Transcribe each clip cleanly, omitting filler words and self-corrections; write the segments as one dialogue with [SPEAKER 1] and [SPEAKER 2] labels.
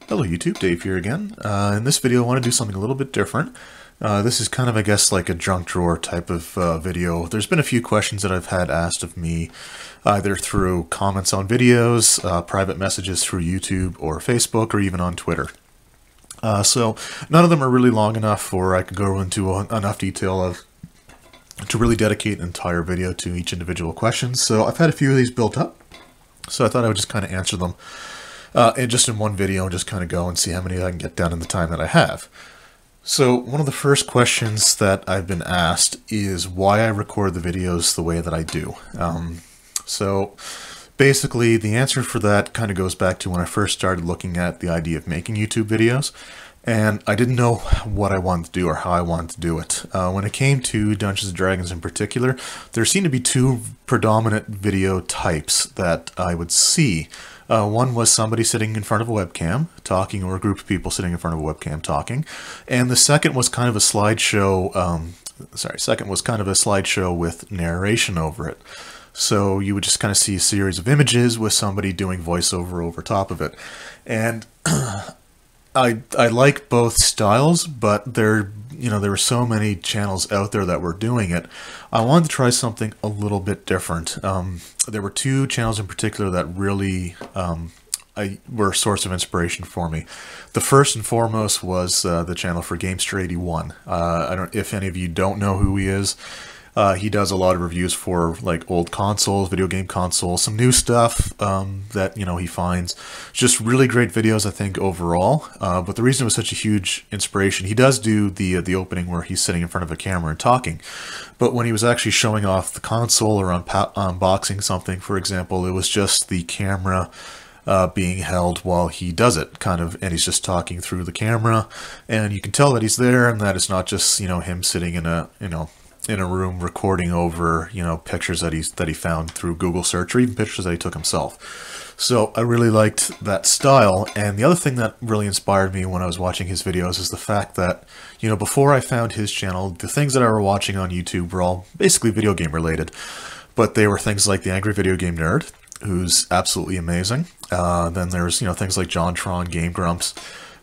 [SPEAKER 1] Hello YouTube, Dave here again. In this video I want to do something a little bit different. This is kind of, I guess, like a junk drawer type of video. There's been a few questions that I've had asked of me, either through comments on videos, private messages through YouTube or Facebook, or even on Twitter. So none of them are really long enough or I could go into enough detail to really dedicate an entire video to each individual question. So I've had a few of these built up, so I thought I would just kind of answer them and just in one video and just kind of go and see how many I can get done in the time that I have. So one of the first questions that I've been asked is why I record the videos the way that I do. So basically the answer for that kind of goes back to when I first started looking at the idea of making YouTube videos, and I didn't know what I wanted to do or how I wanted to do it. When it came to Dungeons & Dragons in particular, there seemed to be two predominant video types that I would see. One was somebody sitting in front of a webcam talking, or a group of people sitting in front of a webcam talking, and the second was kind of a slideshow. Second was kind of a slideshow with narration over it. So you would just kind of see a series of images with somebody doing voiceover over top of it, and I like both styles, but there were so many channels out there that were doing it. I wanted to try something a little bit different. There were two channels in particular that really were a source of inspiration for me. The first and foremost was the channel for Gamester81. I don't, if any of you don't know who he is. He does a lot of reviews for like old consoles, video game consoles, some new stuff that he finds. Just really great videos, I think, overall. But the reason it was such a huge inspiration, he does do the opening where he's sitting in front of a camera and talking. But when he was actually showing off the console or unboxing something, for example, it was just the camera being held while he does it, and he's just talking through the camera, and you can tell that he's there, and that it's not just him sitting in a room recording over pictures that he found through Google search, or even pictures that he took himself. So I really liked that style. And the other thing that really inspired me when I was watching his videos is the fact that before I found his channel, the things that I were watching on YouTube were all basically video game related, but they were things like the Angry Video Game Nerd, who's absolutely amazing. Then there's things like JonTron, Game Grumps,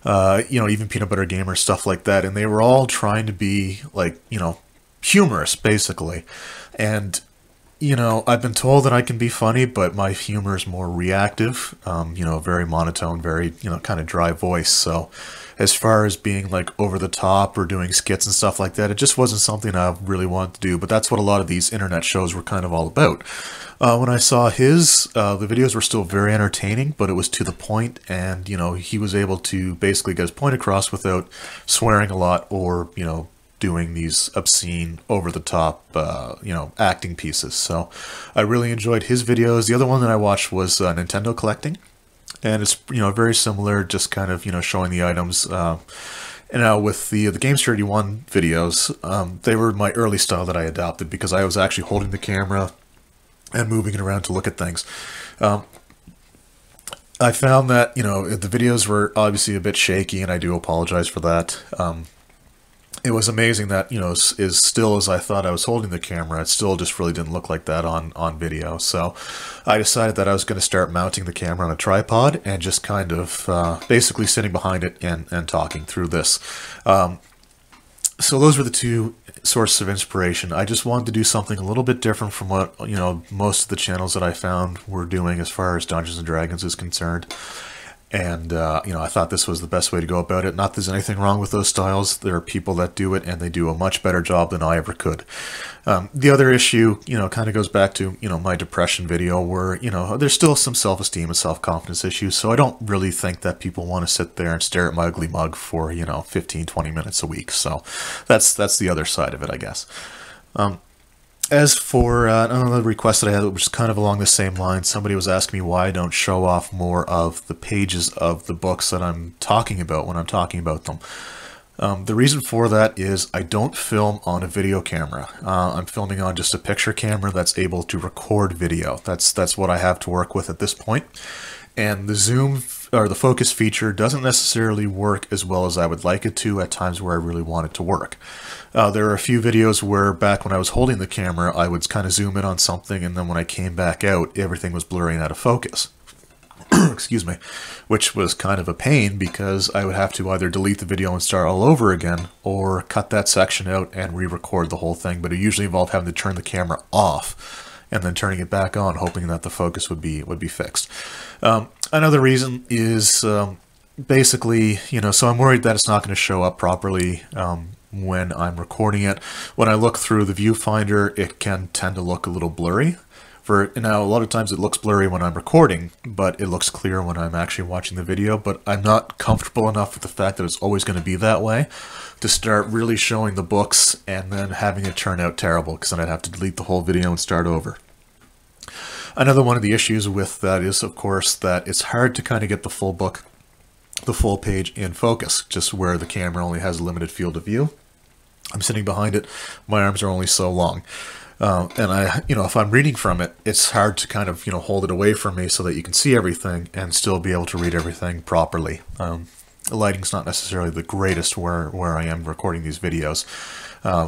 [SPEAKER 1] even Peanut Butter Gamer, stuff like that, and they were all trying to be like humorous, basically. And I've been told that I can be funny, but my humor is more reactive, very monotone, very kind of dry voice. So as far as being like over the top or doing skits and stuff like that, it just wasn't something I really wanted to do. But that's what a lot of these internet shows were kind of all about. When I saw his, the videos were still very entertaining, but it was to the point, and he was able to basically get his point across without swearing a lot or doing these obscene, over-the-top, acting pieces. So I really enjoyed his videos. The other one that I watched was Nintendo Collecting, and it's very similar, just kind of showing the items. And with the Gamester81 videos, they were my early style that I adopted because I was actually holding the camera and moving it around to look at things. I found that the videos were obviously a bit shaky, and I do apologize for that. It was amazing that, as still as I thought I was holding the camera, it still just really didn't look like that on video. So I decided that I was going to start mounting the camera on a tripod and just kind of basically sitting behind it and talking through this. So those were the two sources of inspiration. I just wanted to do something a little bit different from what, most of the channels that I found were doing as far as Dungeons & Dragons is concerned. And, I thought this was the best way to go about it. Not that there's anything wrong with those styles. There are people that do it, and they do a much better job than I ever could. The other issue, kind of goes back to, my depression video where, there's still some self-esteem and self-confidence issues. So I don't really think that people want to sit there and stare at my ugly mug for, 15, 20 minutes a week. So that's the other side of it, I guess. As for another request that I had, which is kind of along the same line, somebody was asking me why I don't show off more of the pages of the books that I'm talking about when I'm talking about them. The reason for that is I don't film on a video camera. I'm filming on just a picture camera that's able to record video. That's what I have to work with at this point. And the zoom or the focus feature doesn't necessarily work as well as I would like it to at times where I really want it to work. There are a few videos where back when I was holding the camera, I would kind of zoom in on something, and then when I came back out, everything was blurry and out of focus. excuse me, which was kind of a pain because I would have to either delete the video and start all over again or cut that section out and re-record the whole thing. But it usually involved having to turn the camera off and then turning it back on, hoping that the focus would be fixed. Another reason is basically, so I'm worried that it's not going to show up properly when I'm recording it. When I look through the viewfinder, it can tend to look a little blurry. Now, a lot of times it looks blurry when I'm recording, but it looks clear when I'm actually watching the video. But I'm not comfortable enough with the fact that it's always going to be that way to start really showing the books and then having it turn out terrible, because then I'd have to delete the whole video and start over. Another one of the issues with that is, of course, that it's hard to kind of get the full book, the full page in focus, just where the camera only has a limited field of view. I'm sitting behind it, my arms are only so long. And if I'm reading from it, it's hard to kind of, hold it away from me so that you can see everything and still be able to read everything properly. The lighting's not necessarily the greatest where I am recording these videos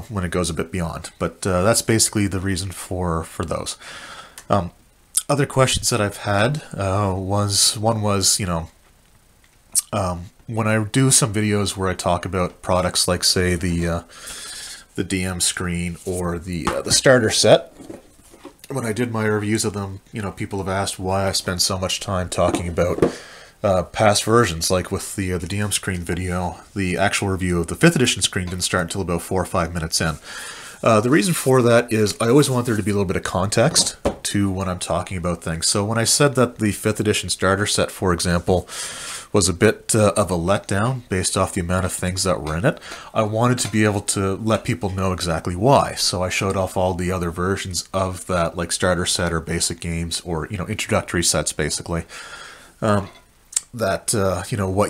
[SPEAKER 1] when it goes a bit beyond, but that's basically the reason for those. Other questions that I've had was when I do some videos where I talk about products like, say, the DM screen or the starter set. When I did my reviews of them, people have asked why I spend so much time talking about past versions. Like with the DM screen video, the actual review of the 5th edition screen didn't start until about 4 or 5 minutes in. The reason for that is I always want there to be a little bit of context to when I'm talking about things. So when I said that the 5th edition starter set, for example, was a bit of a letdown based off the amount of things that were in it, I wanted to be able to let people know exactly why. So I showed off all the other versions of that, like starter set or basic games or, introductory sets, basically. What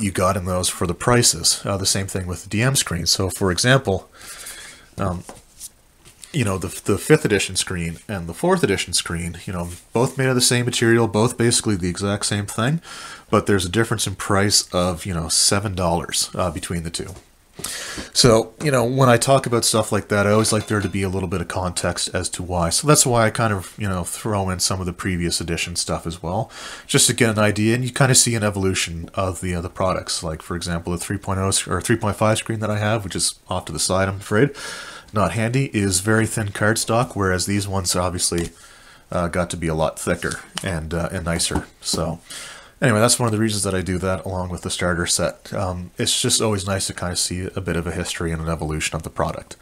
[SPEAKER 1] you got in those for the prices. The same thing with the DM screen. So, for example, the 5th edition screen and the 4th edition screen, both made of the same material, both basically the exact same thing, but there's a difference in price of, $7 between the two. So, when I talk about stuff like that, I always like there to be a little bit of context as to why. So that's why I kind of, throw in some of the previous edition stuff as well, just to get an idea, and you kind of see an evolution of the products. Like, for example, the 3.0 or 3.5 screen that I have, which is off to the side, I'm afraid, not handy, is very thin cardstock, whereas these ones obviously got to be a lot thicker and nicer. So anyway, that's one of the reasons that I do that along with the starter set. It's just always nice to kind of see a bit of a history and an evolution of the product.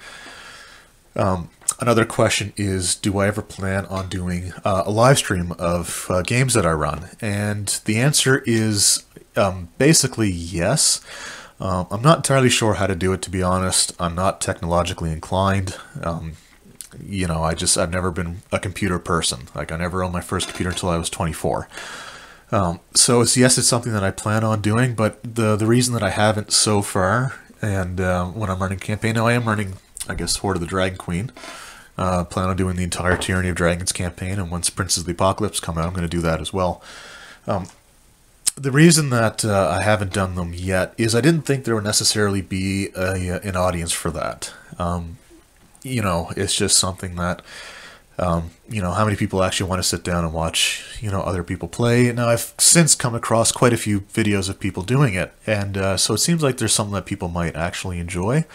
[SPEAKER 1] Another question is, do I ever plan on doing a live stream of games that I run? And the answer is basically yes. I'm not entirely sure how to do it, to be honest. I'm not technologically inclined. I've never been a computer person. Like, I never owned my first computer until I was 24. So it's something that I plan on doing, but the reason that I haven't so far, and when I'm running a campaign, now I am running, I guess, Horde of the Dragon Queen. Plan on doing the entire Tyranny of Dragons campaign, and once Princes of the Apocalypse come out, I'm going to do that as well. The reason that I haven't done them yet is I didn't think there would necessarily be an audience for that. It's just something that, how many people actually want to sit down and watch, other people play. Now, I've since come across quite a few videos of people doing it, and so it seems like there's something that people might actually enjoy.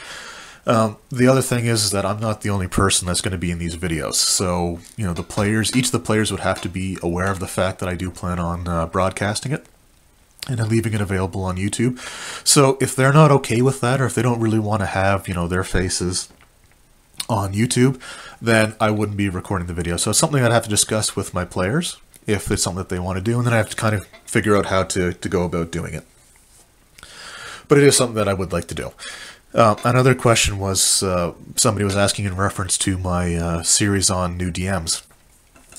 [SPEAKER 1] The other thing is that I'm not the only person that's going to be in these videos. So, each of the players would have to be aware of the fact that I do plan on broadcasting it and leaving it available on YouTube. So if they're not okay with that, or if they don't really want to have, their faces on YouTube, then I wouldn't be recording the video. So it's something I'd have to discuss with my players if it's something that they want to do, and then I have to kind of figure out how to go about doing it. But it is something that I would like to do. Another question was, somebody was asking in reference to my series on new DMs,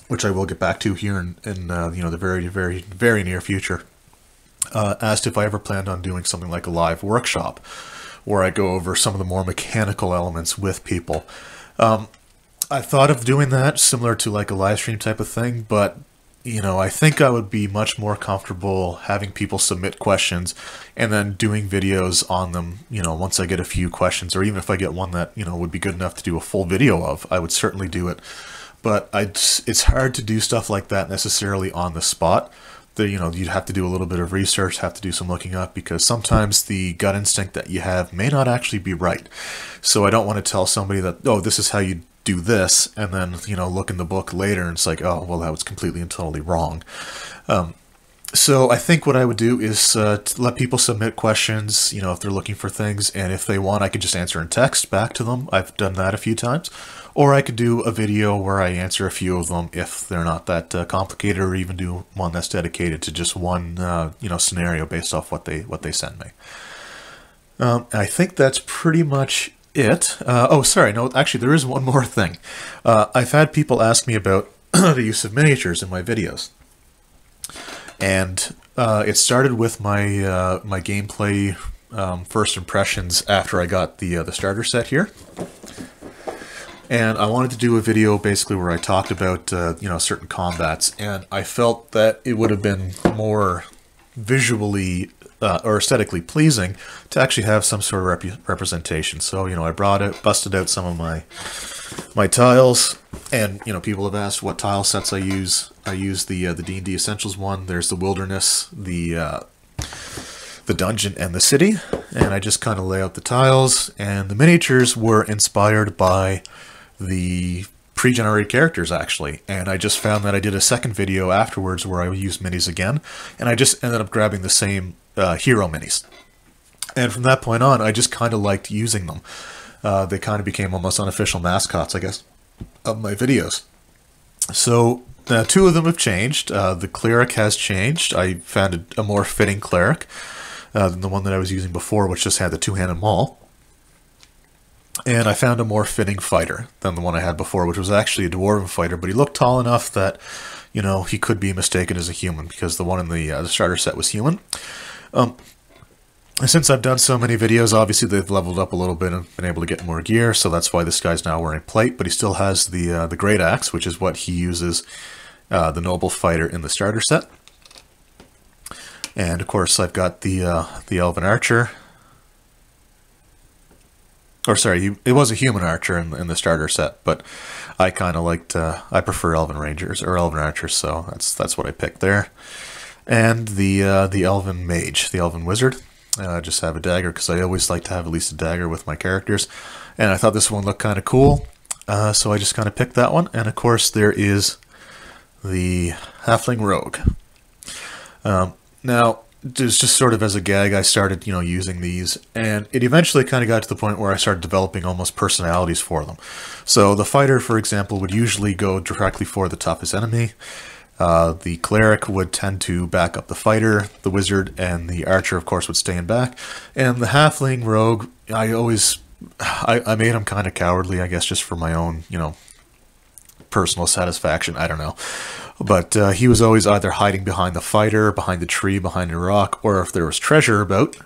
[SPEAKER 1] which I will get back to here in the very, very, very near future. Asked if I ever planned on doing something like a live workshop where I go over some of the more mechanical elements with people. I thought of doing that similar to like a live stream type of thing, but I think I would be much more comfortable having people submit questions and then doing videos on them, once I get a few questions, or even if I get one that, would be good enough to do a full video of, I would certainly do it. But it's hard to do stuff like that necessarily on the spot. you'd have to do a little bit of research, have to do some looking up, because sometimes the gut instinct that you have may not actually be right. So I don't want to tell somebody that, oh, this is how you do this, and then, look in the book later and it's like, oh, well, that was completely and totally wrong. So I think what I would do is let people submit questions, if they're looking for things, and if they want, I could just answer in text back to them. I've done that a few times. Or I could do a video where I answer a few of them if they're not that complicated, or even do one that's dedicated to just one, scenario based off what they send me. I think that's pretty much it. Oh, sorry, no, actually, there is one more thing. I've had people ask me about the use of miniatures in my videos. And it started with my my gameplay first impressions after I got the starter set here. And I wanted to do a video basically where I talked about certain combats, and I felt that it would have been more visually or aesthetically pleasing to actually have some sort of representation. So I busted out some of my tiles, and people have asked what tile sets I use. I use the D&D Essentials one. There's the Wilderness, the Dungeon, and the City, and I just kind of lay out the tiles. And the miniatures were inspired by the pre-generated characters, actually, and I just found that I did a second video afterwards where I used minis again, and I just ended up grabbing the same hero minis. And from that point on, I just kind of liked using them. They kind of became almost unofficial mascots, I guess, of my videos. So two of them have changed. The cleric has changed. I found a more fitting cleric than the one that I was using before, which just had the two-handed maul. And I found a more fitting fighter than the one I had before, which was actually a dwarven fighter, but he looked tall enough that, he could be mistaken as a human, because the one in the starter set was human. Since I've done so many videos, obviously they've leveled up a little bit and been able to get more gear, so that's why this guy's now wearing plate, but he still has the great axe, which is what he uses, the noble fighter in the starter set. And of course I've got the elven archer. Or sorry, it was a human archer in the starter set, but I kind of liked, I prefer elven rangers, or elven archers, so that's what I picked there. And the elven mage, the elven wizard. I just have a dagger, because I always like to have at least a dagger with my characters. And I thought this one looked kind of cool, so I just kind of picked that one. And of course there is the halfling rogue. Now, just sort of as a gag, I started, using these, and it eventually kind of got to the point where I started developing almost personalities for them. So the fighter, for example, would usually go directly for the toughest enemy. The cleric would tend to back up the fighter, the wizard, and the archer, of course, would stay in back. And the halfling rogue, I made him kind of cowardly, I guess, just for my own, personal satisfaction. I don't know. But he was always either hiding behind the fighter, behind the tree, behind a rock, or if there was treasure about,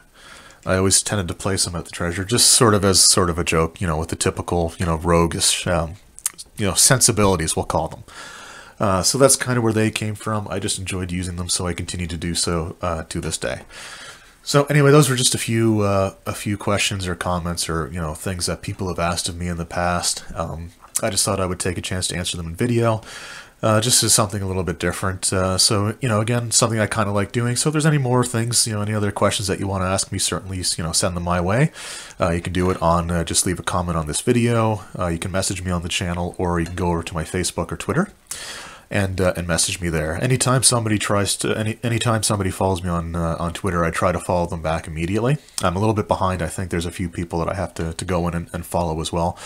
[SPEAKER 1] I always tended to place him at the treasure, just sort of as sort of a joke, with the typical, roguish, sensibilities, we'll call them. So that's kind of where they came from. I just enjoyed using them, so I continue to do so to this day. So anyway, those were just a few questions or comments or, things that people have asked of me in the past. I just thought I would take a chance to answer them in video. Just as something a little bit different. So, again, something I kind of like doing. So if there's any more things, any other questions that you want to ask me, certainly, send them my way. You can do it on, just leave a comment on this video. You can message me on the channel, or you can go over to my Facebook or Twitter and message me there. Anytime somebody anytime somebody follows me on Twitter, I try to follow them back immediately. I'm a little bit behind. I think there's a few people that I have to go in and follow as well.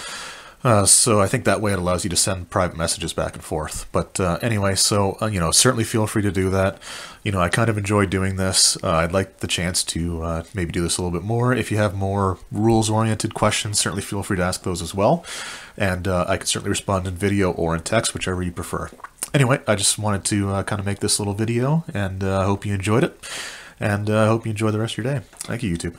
[SPEAKER 1] So I think that way it allows you to send private messages back and forth. But anyway, so, certainly feel free to do that. I kind of enjoy doing this. I'd like the chance to maybe do this a little bit more. If you have more rules-oriented questions, certainly feel free to ask those as well. And I can certainly respond in video or in text, whichever you prefer. Anyway, I just wanted to kind of make this little video, and I hope you enjoyed it. And I hope you enjoy the rest of your day. Thank you, YouTube.